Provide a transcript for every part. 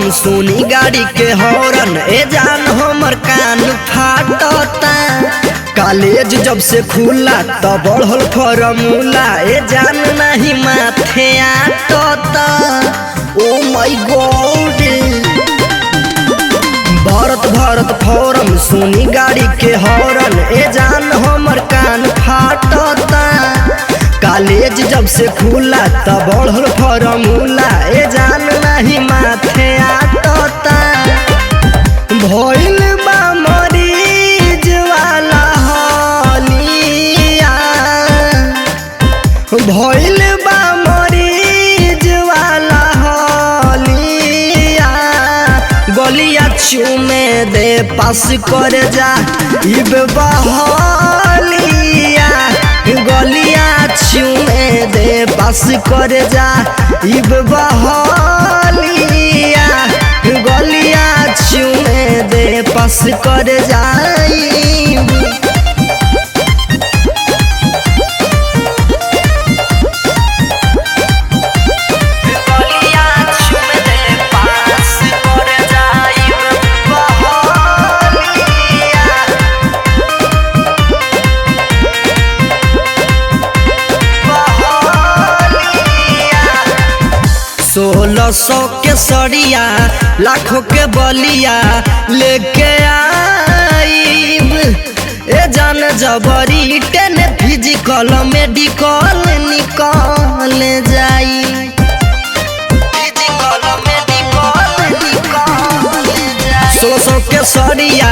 Forum सुनी गाड़ी के हॉर्न ए जान हमर कान फाटता। कॉलेज जब से खुला तब बढ़ल फॉर्मूला ए जान नहीं माथे आटता। ओ माय गॉड भारत फॉरम सुनी गाड़ी के हॉर्न ए जान हमर कान फाटता। कॉलेज जब से खुला तब बढ़ल फॉर्मूला ए जान नहीं माथे आटता। भइल बा मरीज वाला हालिया, भइल बा मरीज वाला हालिया। गलिया चूमे दे पास कर जा इब बहलिया। गलिया चूमे दे पास कर जा इब बहलिया। गलिया चूमे दे पास कर जाइब। सोलह सौ के सड़िया लाखों के बलिया लेके आईब। ए जान जबरी टेन फिजिकल मेडिकल निकल जाई। सोलह सौ के सड़िया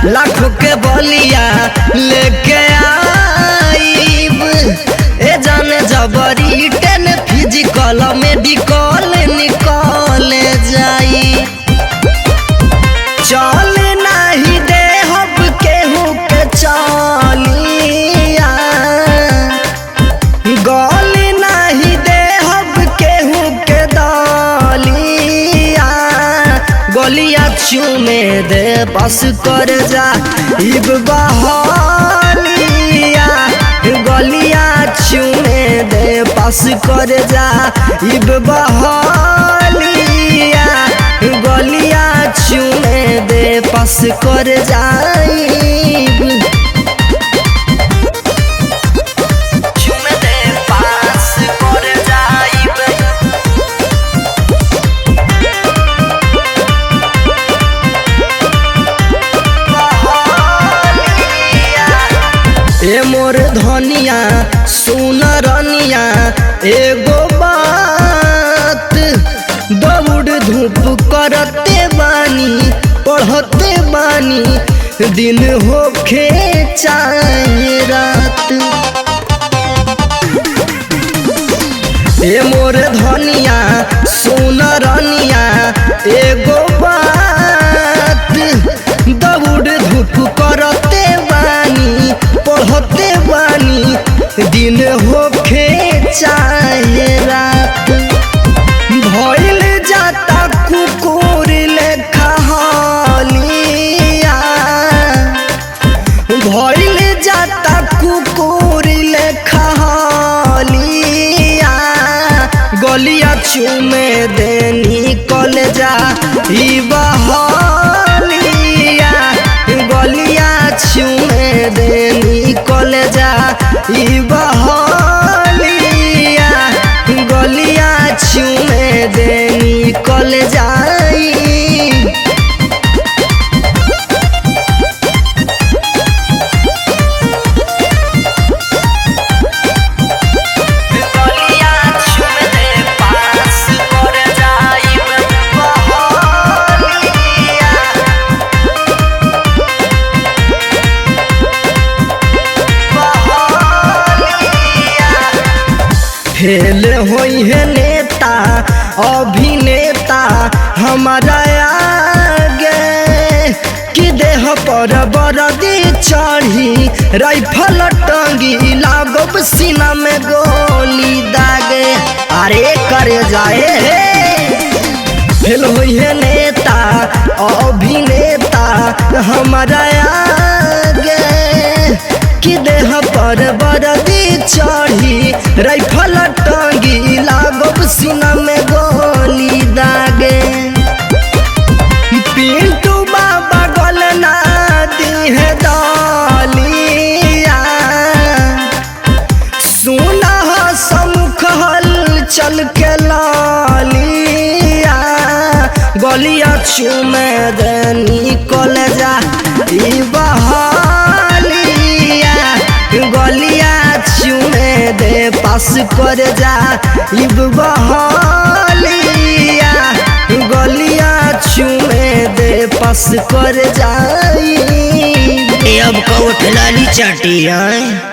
लाखों के बलिया लेके आईब। ए जान जबरी टेन फिजिकल मेडिकल निकल जाई। चल नहीं दे हब केहू के चलिया, गल नहीं दे हब केहू के दलिया। गलिया चूमे दे पास कर जा इब बहलिया। गलिया चूमे दे पास कर जा इब बहलिया। गलिया चूमे दे पास कर जाइब। चूमे दे पास कर जाइब। ए मोर धनिया सुन रनिया एगो बात। दौड़ धूप करते बानी पढ़ते बानी दिन होखे चाहे रात। ए मोर धनिया सुन रनिया एगो बात। दौड़ धूप करते बानी पढ़ते बानी दिन होखे चाहे रात। भइल जाता कुकुर लेखा हालिया, भइल जाता कुकुर लेखा हालिया। गलिया चूमे दे निकल जा ई बहलिया। गलिया चूमे दे निकल जा ई बहलिया। गलिया चूमे दे निकल जाई। फेल होई है नेता अभिनेता हमारा आगे। कि देह पर बरदी चढ़ी राइफल टंगी लागब सीना में गोली दागे। अरे करे जाए फेल होई है नेता अभिनेता हमारा आगे। कि देह पर बरदी चढ़ी राइफल टंगी लागब सीना में गोली दागे। चल के लालिया गलिया चूमे देनी कॉलेजा ई बहालिया गलिया चूमे दे पास कर जा ई बहालिया गलिया चूमे दे पास कर जाई अब कौ ठलाली चाटी है।